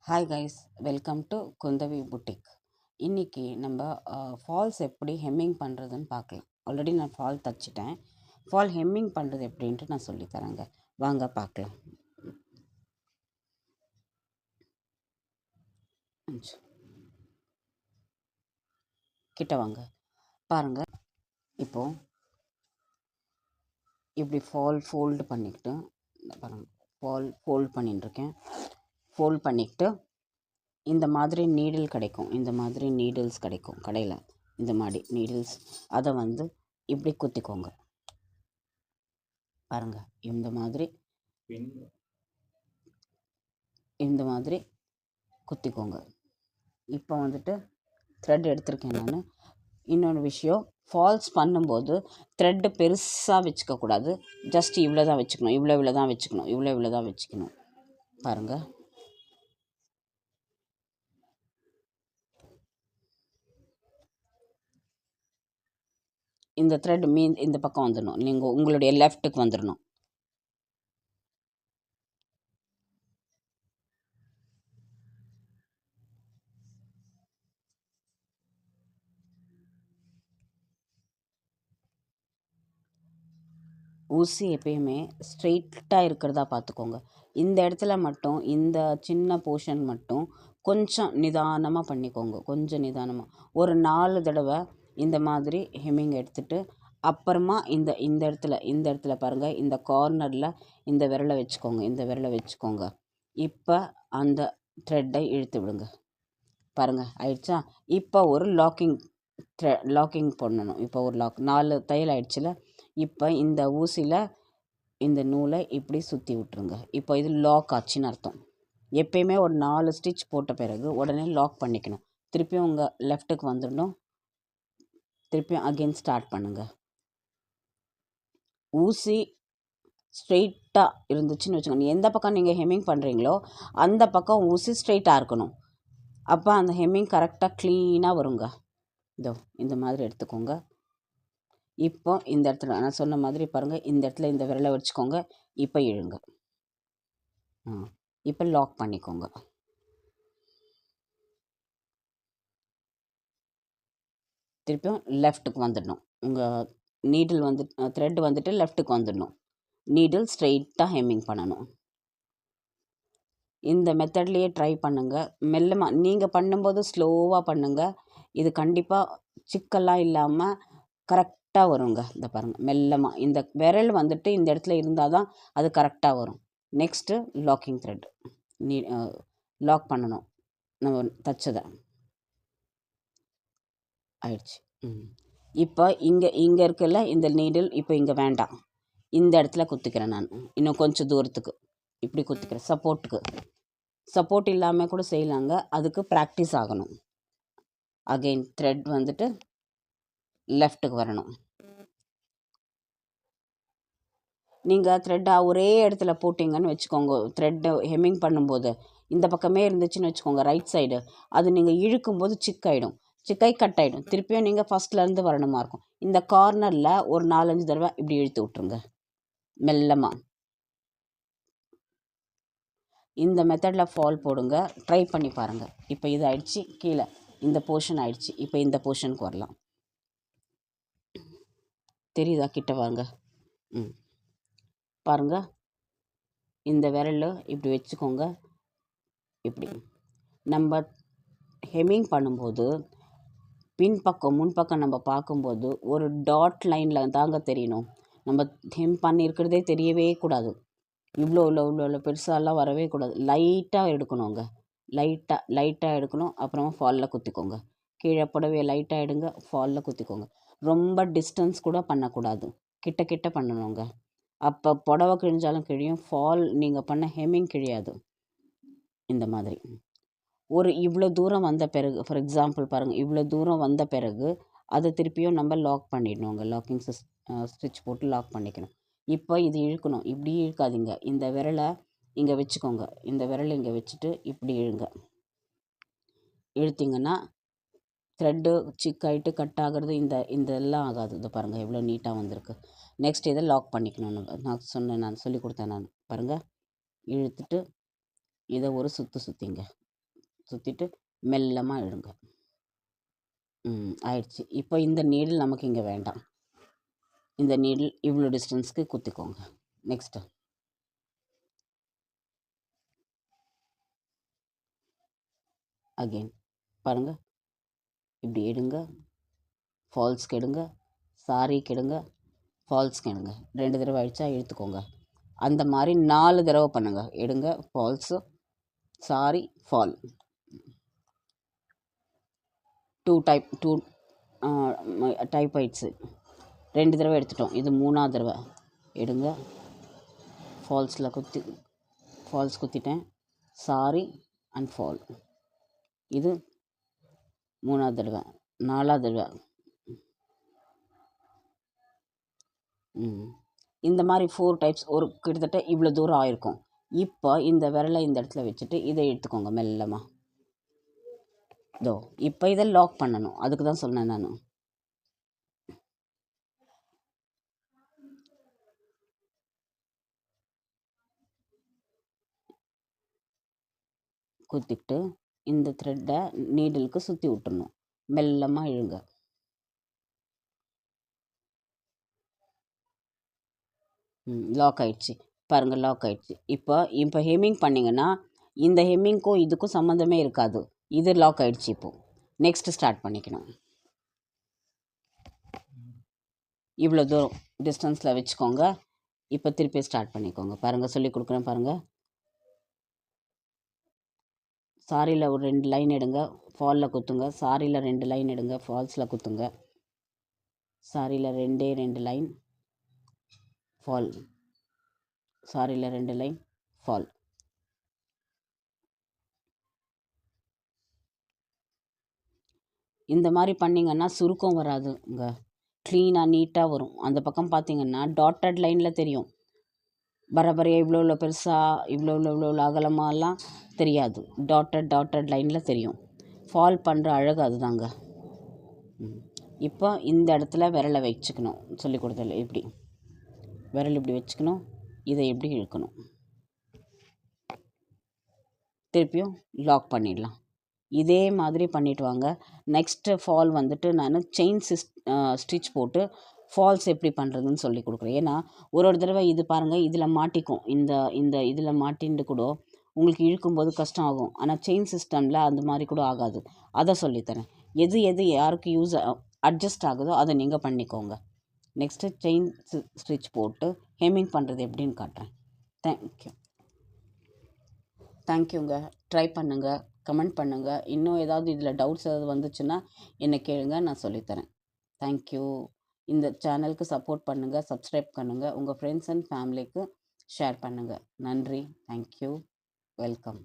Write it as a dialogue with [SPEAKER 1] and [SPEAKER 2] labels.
[SPEAKER 1] Hi guys, welcome to Kundavai boutique. இன்றைக்கி நம்ம falls எப்படி ஹெம்மிங் பண்ணுறதுன்னு பார்க்கலாம். ஆல்ரெடி நான் ஃபால் தைச்சிட்டேன். ஃபால் ஹெம்மிங் பண்ணுறது எப்படின்ட்டு நான் சொல்லித்தரேங்க. வாங்க பார்க்கலாம். கிட்ட வாங்க பாருங்கள். இப்போது இப்படி ஃபோல்டு பண்ணிக்கிட்டு பாருங்கள், ஃபோல்ட் பண்ணிட்டுருக்கேன். ஃபோல்ட் பண்ணிக்கிட்டு இந்த மாதிரி நீடில் கிடைக்கும், இந்த மாதிரி நீடில்ஸ் கிடைக்கும் கடையில். இந்த மாதிரி நீடில்ஸ் அதை இப்படி குத்திக்கோங்க. பாருங்கள், இந்த மாதிரி குத்திக்கோங்க. இப்போ த்ரெட் எடுத்திருக்கேன் நான். இன்னொன்று விஷயம், ஃபால்ஸ் பண்ணும்போது த்ரெட்டு பெருசாக வச்சுக்கக்கூடாது. ஜஸ்ட் இவ்வளோ தான் வச்சுக்கணும், இவ்வளோ தான் வச்சுக்கணும். பாருங்கள், இந்த த்ரெட் இந்த பக்கம் வந்துடணும். நீங்கள் உங்களுடைய லெஃப்ட்டுக்கு வந்துடணும். ஊசி எப்பயுமே ஸ்ட்ரெயிட்டாக இருக்கிறதா பார்த்துக்கோங்க. இந்த இடத்துல மட்டும், இந்த சின்ன போர்ஷன் மட்டும் கொஞ்சம் நிதானமாக பண்ணிக்கோங்க. கொஞ்சம் நிதானமாக ஒரு 4 தடவை இந்த மாதிரி ஹெம்மிங் எடுத்துகிட்டு, அப்புறமா இந்த இடத்துல பாருங்கள், இந்த கார்னரில் இந்த விரலை வச்சுக்கோங்க. இப்போ அந்த த்ரெட்டை இழுத்து விடுங்க. பாருங்கள், ஆயிடுச்சா? இப்போ ஒரு லாக்கிங் பண்ணணும். இப்போ ஒரு 4 தையல் ஆயிடுச்சுல. இப்போ இந்த ஊசியில் இந்த நூலை இப்படி சுற்றி விட்டுருங்க. இப்போ இது லாக் ஆச்சுன்னு அர்த்தம். எப்பயுமே ஒரு 4 ஸ்டிச் போட்ட பிறகு உடனே லாக் பண்ணிக்கணும். திருப்பியும் உங்கள் லெஃப்ட்டுக்கு வந்துடணும். திருப்பியும் அகெயின் ஸ்டார்ட் பண்ணுங்கள். ஊசி ஸ்ட்ரெயிட்டாக இருந்துச்சுன்னு வச்சுக்கோங்க. எந்த பக்கம் நீங்கள் ஹெம்மிங் பண்ணுறீங்களோ அந்த பக்கம் ஊசி ஸ்ட்ரெயிட்டாக இருக்கணும். அப்போ அந்த ஹெம்மிங் கரெக்டாக க்ளீனாக வருங்க. இந்த மாதிரி எடுத்துக்கோங்க. இப்போ இந்த இடத்துல நான் சொன்ன மாதிரி பாருங்கள், இந்த இடத்துல இந்த விரலை வச்சுக்கோங்க. இப்போ இழுங்க. இப்போ லாக் பண்ணிக்கோங்க. திருப்பியும் லெஃப்ட்டுக்கு வந்துடணும். உங்கள் நீடில் த்ரெட் லெஃப்ட்டுக்கு வந்துடணும். நீடில் ஸ்ட்ரெயிட்டாக ஹெம்மிங் பண்ணணும். இந்த மெத்தட்லேயே ட்ரை பண்ணுங்கள். மெல்லமாக நீங்கள் பண்ணும்போது ஸ்லோவாக பண்ணுங்கள். இது கண்டிப்பாக சிக்கல்லாம் இல்லாமல் கரெக்டாக வருங்க. இந்த பாருங்கள், மெல்லமாக இந்த விரல் இந்த இடத்துல இருந்தால் தான் அது கரெக்டாக வரும். நெக்ஸ்ட்டு லாக்கிங் த்ரெட் லாக் பண்ணணும். நம்ம தைச்சதை ஆயிடுச்சு. இப்போ இங்கே இருக்குல்ல இந்த நீடில், இப்போ இங்கே வேண்டாம். இந்த இடத்துல குத்திக்கிறேன் நான். இன்னும் கொஞ்சம் தூரத்துக்கு இப்படி குத்திக்கிறேன். சப்போர்ட் இல்லாமல் கூட செய்யலாங்க. அதுக்கு ப்ராக்டிஸ் ஆகணும். அகெயின் த்ரெட் லெஃப்ட்டுக்கு வரணும். நீங்கள் த்ரெட்டை ஒரே இடத்துல போட்டிங்கன்னு வச்சுக்கோங்க. த்ரெட்டை ஹெம்மிங் பண்ணும்போது இந்த பக்கமே இருந்துச்சுன்னு வச்சுக்கோங்க, ரைட் சைடு, அது நீங்கள் இழுக்கும்போது சிக்காய் கட் ஆகிடும். திருப்பியும் நீங்கள் ஃபஸ்ட்லேருந்து வரணுமா இருக்கும். இந்த கார்னரில் ஒரு 4-5 தடவை இப்படி இழுத்து விட்ருங்க மெல்லமாக. இந்த மெத்தடில் ஃபால் போடுங்க, ட்ரை பண்ணி பாருங்கள். இப்போ இது ஆயிடுச்சு, கீழே இந்த போர்ஷன் ஆயிடுச்சு. இப்போ இந்த போர்ஷனுக்கு வரலாம். தெரியுதா? கிட்ட வாங்க. பாருங்கள், இந்த விரல் இப்படி வச்சுக்கோங்க. இப்படி நம்ம ஹெம்மிங் பண்ணும்போது பின்பக்கம் முன்பக்கம் நம்ம பார்க்கும்போது ஒரு டாட் லைனில் தாங்க தெரியணும். நம்ம ஹெம் பண்ணியிருக்கிறதே தெரியவே கூடாது. இவ்வளோ பெருசாலாம் வரவே கூடாது. லைட்டாக எடுக்கணுங்க. லைட்டாக எடுக்கணும். அப்புறமா ஃபாலில் குத்திக்கோங்க. கீழே புடவையை லைட்டாக எடுங்க, ஃபாலில் குத்திக்கோங்க. ரொம்ப டிஸ்டன்ஸ் கூட பண்ணக்கூடாது, கிட்ட பண்ணணுங்க. அப்போ புடவை கிழிஞ்சாலும் கிழியும், ஃபால் நீங்கள் பண்ண ஹெம்மிங் கிழியாது. இந்த மாதிரி ஒரு இவ்வளோ தூரம் வந்த பிறகு, ஃபார் எக்ஸாம்பிள் பாருங்கள், இவ்வளோ தூரம் வந்த பிறகு அதை திருப்பியும் நம்ம லாக் பண்ணிடணுங்க. லாக்கிங் ஸ்டிச் போட்டு லாக் பண்ணிக்கணும். இப்போ இது இழுக்கணும். இப்படி இழுக்காதீங்க. இந்த விரலை இங்கே வச்சுக்கோங்க. இந்த விரலை இங்கே வச்சுட்டு இப்படி இழுத்திங்கன்னா த்ரெட்டு சிக்காயிட்டு கட் ஆகிறது இதெல்லாம் ஆகாது. இது பாருங்கள், எவ்வளோ நீட்டாக வந்திருக்கு. நெக்ஸ்ட் இதை லாக் பண்ணிக்கணும். நான் சொல்லி கொடுத்தேன் நான். பாருங்கள், இழுத்துட்டு இதை ஒரு சுற்றிங்க. சுற்றிட்டு மெல்லமாக இழுங்க. ஆயிடுச்சு. இப்போ இந்த நீடில் நமக்கு இங்கே வேண்டாம். இந்த நீடில் இவ்வளோ டிஸ்டன்ஸ்க்கு குத்திக்கோங்க. நெக்ஸ்ட்டு அகெயின் பாருங்கள், இப்படி எடுங்க, ஃபால்ஸ்க்கு எடுங்க, சாரிக்கு எடுங்க, ஃபால்ஸ்க்கு எடுங்க. 2 தடவை ஆயிடுச்சா, இழுத்துக்கோங்க. அந்த மாதிரி 4 தடவை பண்ணுங்கள். எடுங்க, ஃபால்ஸு, சாரி, ஃபால். 2 டைப் ஆயிடுச்சு. 2 தடவை எடுத்துட்டோம். இது 3ஆவது தடவை. எடுங்க, ஃபால்ஸில் ஃபால்ஸ் குத்திட்டேன், சாரி அண்ட் ஃபால். இது 3ஆவது தடவை. 4ஆவது தடவை. இந்த மாதிரி 4 டைப்ஸ் ஒரு கிட்டத்தட்ட இவ்வளோ தூரம் ஆயிருக்கும். இப்போ இந்த விரலை இந்த இடத்துல வச்சுட்டு இதை எடுத்துக்கோங்க மெல்லமாக. இதோ இப்போ இதை லாக் பண்ணணும். அதுக்கு தான் சொன்னேன் நான். குத்திட்டு இந்த த்ரெட்டை நீடிலுக்கு சுற்றி விட்டுறணும். மெல்லமாக இழுங்க. லாக் ஆயிடுச்சு. பாருங்கள், லாக் ஆயிடுச்சு. இப்போ ஹெம்மிங் பண்ணிங்கன்னா இந்த ஹெம்மிங்க்கும் இதுக்கும் சம்மந்தமே இருக்காது. இது லாக் ஆயிடுச்சு. இப்போது நெக்ஸ்ட்டு ஸ்டார்ட் பண்ணிக்கணும். இவ்வளோ தூரம் டிஸ்டன்ஸில் வச்சுக்கோங்க. இப்போ திருப்பி ஸ்டார்ட் பண்ணிக்கோங்க. பாருங்கள், சொல்லி கொடுக்குறேன் பாருங்கள். சாரியில் ஒரு 2 லைன் எடுங்க, ஃபாலில் குத்துங்க. சாரியில் 2 லைன் எடுங்க, ஃபால்ஸில் குத்துங்க. சாரியில் 2 லைன், ஃபால். சாரியில் 2 லைன், ஃபால். இந்த மாதிரி பண்ணிங்கன்னா சுருக்கம் வராதுங்க. க்ளீனாக நீட்டாக வரும். அந்த பக்கம் பார்த்திங்கன்னா டாட்டட் லைனில் தெரியும். பரபரையாக இவ்வளோ பெருசாக இவ்வளோ அகலமாகலாம் தெரியாது. டாட்டட் லைனில் தெரியும். ஃபால் பண்ணுற அழகு அதுதாங்க. இப்போ இந்த இடத்துல விரலை வச்சுக்கணும். சொல்லி கொடுத்தல இப்படி விரல் இப்படி வச்சுக்கணும். இதை எப்படி இழுக்கணும். திருப்பியும் லாக் பண்ணிடலாம். இதே மாதிரி பண்ணிவிட்டு வாங்க. நெக்ஸ்ட்டு ஃபால் வந்துட்டு நான் செயின் ஸ்டிச் போட்டு ஃபால்ஸ் எப்படி பண்ணுறதுன்னு சொல்லி கொடுக்குறேன். ஏன்னா ஒரு தடவை இது பாருங்கள், இதில் மாட்டிக்கும். இந்த இதில் மாட்டின்ட்டு கூட உங்களுக்கு இழுக்கும்போது கஷ்டம் ஆகும். ஆனால் செயின் சிஸ்டமில் அந்த மாதிரி கூட ஆகாது. அதை சொல்லித்தரேன். எது யாருக்கு அட்ஜஸ்ட் ஆகுதோ அதை நீங்கள் பண்ணிக்கோங்க. நெக்ஸ்ட்டு செயின் ஸ்டிச் போட்டு ஹெம்மிங் பண்ணுறது எப்படின்னு காட்டுறேன். தேங்க்யூங்க. ட்ரை பண்ணுங்கள், கமெண்ட் பண்ணுங்கள். இன்னும் ஏதாவது இதில் டவுட்ஸ் ஏதாவது வந்துச்சுன்னா என்னை கேளுங்க, நான் சொல்லித்தரேன். தேங்க்யூ. இந்த சேனலுக்கு சப்போர்ட் பண்ணுங்கள், சப்ஸ்கிரைப் பண்ணுங்கள், உங்கள் ஃப்ரெண்ட்ஸ் அண்ட் ஃபேமிலிக்கு ஷேர் பண்ணுங்கள். நன்றி. தேங்க்யூ. வெல்கம்.